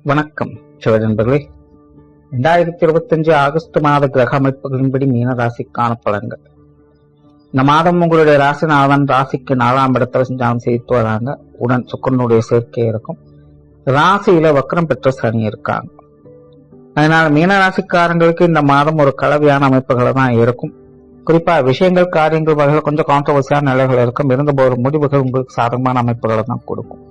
வணக்கம் சிவநண்பர்களே. 2025 ஆகஸ்ட் மாத கிரக அமைப்புகளின்படி மீன ராசிக்கான பலன்கள். இந்த மாதம் உங்களுடைய ராசிநாதன் ராசிக்கு 4ஆம் இடத்துல சஞ்சாரம் செய்து வராங்க. உடன் சுக்கிரனுடைய சேர்க்கை இருக்கும். ராசியில வக்ரம் பெற்ற சனி இருக்காங்க. அதனால மீன ராசிக்காரங்களுக்கு இந்த மாதம் ஒரு கலவையான அமைப்புகளை தான் இருக்கும். குறிப்பா விஷயங்கள் காரியங்கள் வகையில் கொஞ்சம் கான்ட்ரவர்சியான நிலைகள் இருக்கும். இருந்தபோது முடிவுகள் உங்களுக்கு சாதகமான அமைப்புகளை தான் கொடுக்கும்.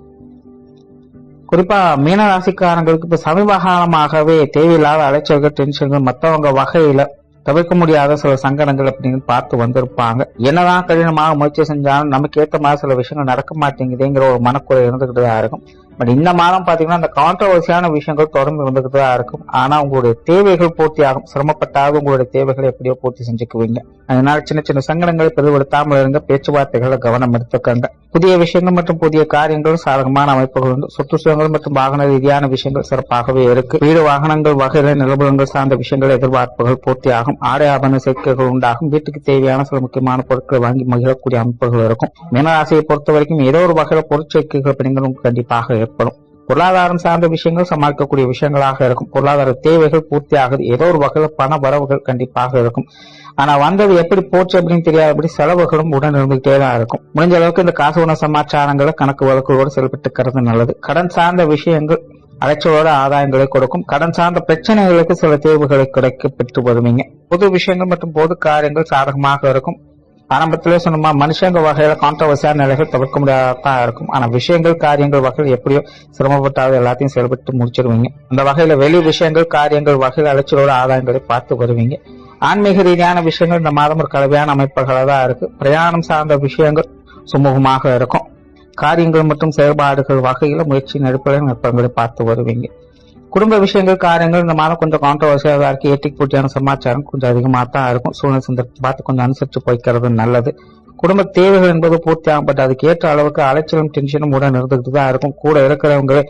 குறிப்பா மீன ராசிக்காரங்களுக்கு இப்ப சமீப காலமாகவே தேவையில்லாத அலைச்சல்கள், டென்ஷன்கள், மற்றவங்க வகையில தவிர்க்க முடியாத சில சங்கடங்கள் அப்படின்னு பார்த்து வந்திருப்பாங்க. என்னதான் கடினமாக முயற்சி செஞ்சாலும் நமக்கு ஏற்ற மாதிரி சில விஷயங்கள் நடக்க மாட்டேங்குதுங்கிற ஒரு மனக்குறை இருந்துகிட்டு தான் இருக்கும். பட் இந்த மாதம் பாத்தீங்கன்னா அந்த கான்ட்ரவர்சியான விஷயங்கள் தொடர்ந்து இருந்துகிட்டு தான் இருக்கும். ஆனா உங்களுடைய தேவைகள் பூர்த்தி ஆகும். சிரமப்பட்டாவது உங்களுடைய தேவைகளை எப்படியோ பூர்த்தி செஞ்சுக்குவீங்க. அதனால சின்ன சின்ன சங்கடங்களை பெரிதுபடுத்தாமல் இருங்க. பேச்சுவார்த்தைகளை கவனம் எடுத்துக்கங்க. புதிய விஷயங்கள் மற்றும் புதிய காரியங்கள் சாதகமான அமைப்புகள் உண்டு. சுற்றுச்சூழல் மற்றும் வாகன ரீதியான விஷயங்கள் சிறப்பாகவே இருக்கு. வீடு வாகனங்கள் வகையில நிலபுலங்கள் சார்ந்த விஷயங்கள் எதிர்பார்ப்புகள் பூர்த்தி ஆகும். ஆடை ஆபரண சேர்க்கைகள் உண்டாகும். வீட்டுக்கு தேவையான சில முக்கியமான பொருட்களை வாங்கி மகிழக்கூடிய அமைப்புகள் இருக்கும். மீனராசியை பொறுத்த வரைக்கும் ஏதோ ஒரு வகையில பொருட்சேர்க்கைகள் பெண்களும் கண்டிப்பாக ஏற்படும். பொருளாதாரம் சார்ந்த விஷயங்கள் சமாளிக்கக்கூடிய விஷயங்களாக இருக்கும். பொருளாதார தேவைகள் பூர்த்தி ஆகுது. ஏதோ ஒரு வகையில பண வரவுகள் கண்டிப்பாக இருக்கும். ஆனா வந்தது எப்படி போச்சு அப்படின்னு தெரியாதபடி செலவுகளும் உடன் இருந்துகிட்டே தான் இருக்கும். முடிஞ்ச அளவுக்கு இந்த காசு உணவு சமாச்சாரங்களை கணக்கு வழக்குகளோடு செயல்பட்டுக்கிறது நல்லது. கடன் சார்ந்த விஷயங்கள் அலைச்சலோட ஆதாயங்களை கொடுக்கும். கடன் சார்ந்த பிரச்சனைகளுக்கு சில தேர்வுகளை கிடைக்க பெற்று வருவீங்க. பொது விஷயங்கள் மற்றும் பொது காரியங்கள் சாதகமாக இருக்கும். ஆரம்பத்திலே சொன்னோமா, மனுஷங்க வகையில கான்ட்ரவர்சியான நிலைகள் தவிர்க்க முடியாதான் இருக்கும். ஆனா விஷயங்கள் காரியங்கள் வகையில் எப்படியோ சிரமப்பட்டாவது எல்லாத்தையும் செயல்பட்டு முடிச்சிருவீங்க. அந்த வகையில வெளி விஷயங்கள் காரியங்கள் வகையில் அலைச்சலோட ஆதாயங்களை பார்த்து வருவீங்க. ஆன்மீக ரீதியான விஷயங்கள் இந்த மாதம் ஒரு கலவையான அமைப்புகளாக தான் இருக்கு. பிரயாணம் சார்ந்த விஷயங்கள் சுமூகமாக இருக்கும். காரியங்கள் மற்றும் செயல்பாடுகள் வகையில முயற்சியின் அடிப்படையில் நற்பங்களை பார்த்து வருவீங்க. குடும்ப விஷயங்கள் காரியங்கள் இந்த மாதம் கொஞ்சம் கான்ட்ரவர்சியாக தான் இருக்கு. ஏட்டிக்கு போட்டியான சமாச்சாரம் கொஞ்சம் அதிகமாக தான் இருக்கும். சூழ்நிலை சந்தர்ப்பம் பார்த்து கொஞ்சம் அனுசரித்து போய்க்கிறது நல்லது. குடும்ப தேவைகள் என்பது பூர்த்தி ஆகும். பட் அதுக்கு ஏற்ற அளவுக்கு அலைச்சலும் டென்ஷனும் உடன் இருந்துகிட்டு தான் இருக்கும். கூட இருக்கிறவங்களே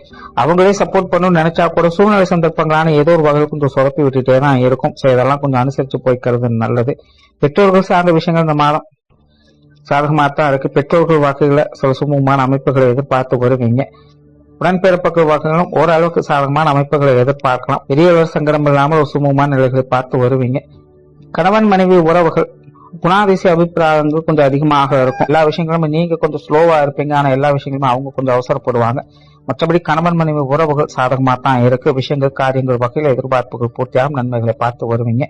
அவங்களே சப்போர்ட் பண்ணணும்னு நினைச்சா கூட சூழ்நிலை சந்தர்ப்பங்களான ஏதோ ஒரு வகையில் கொஞ்சம் சொதப்பி விட்டுட்டே தான் இருக்கும். ஸோ இதெல்லாம் கொஞ்சம் அனுசரித்து போய்க்கிறது நல்லது. பெற்றோர்கள் சார்ந்த விஷயங்கள் இந்த மாதம் சாதகமாக தான் இருக்கு. பெற்றோர்கள் வாக்குகளை சில சுமூகமான அமைப்புகளை எதிர்பார்த்து வருவீங்க. உடன்பிறப்புகள் வாக்குகளும் ஓரளவுக்கு சாதகமான அமைப்புகளை எதிர்பார்க்கலாம். பெரியவர் சங்கடம் இல்லாமல் ஒரு சுமூகமான நிலைகளை பார்த்து வருவீங்க. கணவன் மனைவி உறவுகள் குணாதிசய அபிப்பிராயங்கள் கொஞ்சம் அதிகமாக இருக்கும். எல்லா விஷயங்களும் நீங்க கொஞ்சம் ஸ்லோவா இருப்பீங்க. ஆனா எல்லா விஷயங்களுமே அவங்க கொஞ்சம் அவசரப்படுவாங்க. மற்றபடி கணவன் மனைவி உறவுகள் சாதகமாக தான் இருக்கு. விஷயங்கள் காரியங்கள் வகையில் எதிர்பார்ப்புகள் பூர்த்தியாகும். நன்மைகளை பார்த்து வருவீங்க.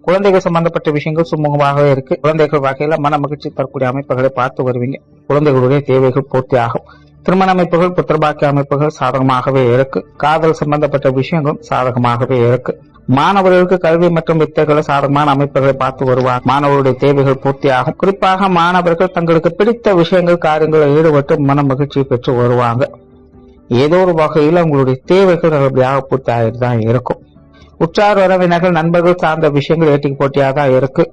குழந்தைகள் சம்பந்தப்பட்ட விஷயங்கள் சுமூகமாகவே இருக்கு. குழந்தைகள் வகையில மன மகிழ்ச்சி தரக்கூடிய அமைப்புகளை பார்த்து வருவீங்க. குழந்தைகளுடைய தேவைகள் பூர்த்தி ஆகும். திருமண அமைப்புகள் புத்திரபாக்கிய அமைப்புகள் சாதகமாகவே இருக்கு. காதல் சம்பந்தப்பட்ட விஷயங்களும் சாதகமாகவே இருக்கு. மாணவர்களுக்கு கல்வி மற்றும் வித்தைகளை சாதகமான அமைப்புகளை பார்த்து வருவார். மாணவர்களுடைய தேவைகள் பூர்த்தியாகும். குறிப்பாக மாணவர்கள் தங்களுக்கு பிடித்த விஷயங்கள் காரியங்களில் ஈடுபட்டு மன மகிழ்ச்சியை பெற்று வருவாங்க. ஏதோ ஒரு வகையில் உங்களுடைய தேவைகள் நல்லபடியாக பூர்த்தி ஆகிட்டு தான் இருக்கும். உற்றார் உறவினர்கள் நண்பர்கள் சார்ந்த விஷயங்கள் ஏட்டிக்கு போட்டியாக தான் இருக்கு.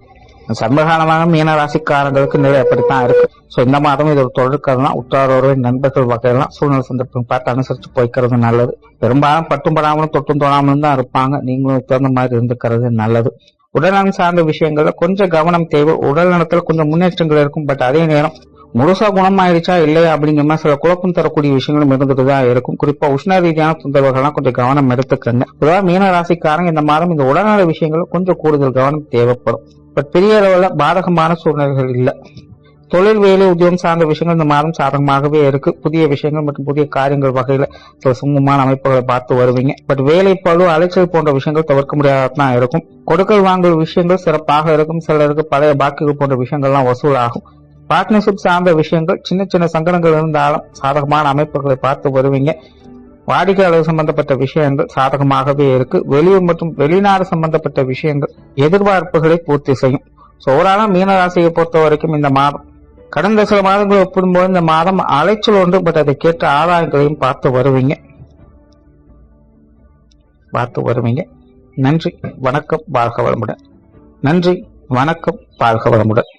சமகாலமாக மீன ராசிக்காரங்களுக்கு நிலை அப்படித்தான் இருக்கு. சோ இந்த மாதம் இது ஒரு தொடர்கதுனா உற்றாரோட நண்பர்கள் வகையெல்லாம் சூழ்நிலை சந்தர்ப்பம் பார்த்து அனுசரிச்சு போய்க்கிறது நல்லது. பெரும்பாலும் பட்டும் படாமலும் தொட்டும் தோணாமலும் தான் இருப்பாங்க. நீங்களும் தகுந்த மாதிரி இருந்துக்கிறது நல்லது. உடல்நலம் சார்ந்த விஷயங்கள்ல கொஞ்சம் கவனம் தேவை. உடல் நலத்துல கொஞ்சம் முன்னேற்றங்கள் இருக்கும். பட் அதே நேரம் முழுசா குணமாயிடுச்சா இல்லையா அப்படிங்கிற மாதிரி சில குழப்பம் தரக்கூடிய விஷயங்களும் இருந்துட்டு தான் இருக்கும். குறிப்பா உஷ்ண ரீதியான தொந்தரவுகள்லாம் கொஞ்சம் கவனம் எடுத்துக்கங்க. அதாவது மீன ராசிக்காரங்க இந்த மாதம் இந்த உடல்நல விஷயங்கள் கொஞ்சம் கூடுதல் கவனம் தேவைப்படும். பட் பெரிய அளவுல பாதகமான சூழ்நிலைகள் இல்லை. தொழில் வேலை உத்தியோகம் சார்ந்த விஷயங்கள் இந்த மாதம் சாதகமாகவே இருக்கு. புதிய விஷயங்கள் மற்றும் புதிய காரியங்கள் வகையில சில சுமூகமான அமைப்புகளை பார்த்து வருவீங்க. பட் வேலை பழு அலைச்சல் போன்ற விஷயங்கள் தவிர்க்க முடியாதான் இருக்கும். கொடுக்கல் வாங்கல் விஷயங்கள் சிறப்பாக இருக்கும். சிலருக்கு பழைய பாக்கிகள் போன்ற விஷயங்கள்லாம் வசூலாகும். பார்ட்னர்ஷிப் சார்ந்த விஷயங்கள் சின்ன சின்ன சங்கடங்கள் இருந்தாலும் சாதகமான அமைப்புகளை பார்த்து வருவீங்க. வாடிக்கையாளர் சம்பந்தப்பட்ட விஷயங்கள் சாதகமாகவே இருக்கு. வெளியூர் மற்றும் வெளிநாடு சம்பந்தப்பட்ட விஷயங்கள் எதிர்பார்ப்புகளை பூர்த்தி செய்யும். ஓவராலா மீனராசியை பொறுத்த வரைக்கும் இந்த மாதம் கடந்த சில மாதங்களை ஒப்பிடும்போது இந்த மாதம் அலைச்சல் ஒன்று. பட் அதை கேட்ட ஆதாயங்களையும் பார்த்து வருவீங்க. நன்றி, வணக்கம், வாழ்க வளமுடன். நன்றி, வணக்கம், வாழ்க வளமுடன்.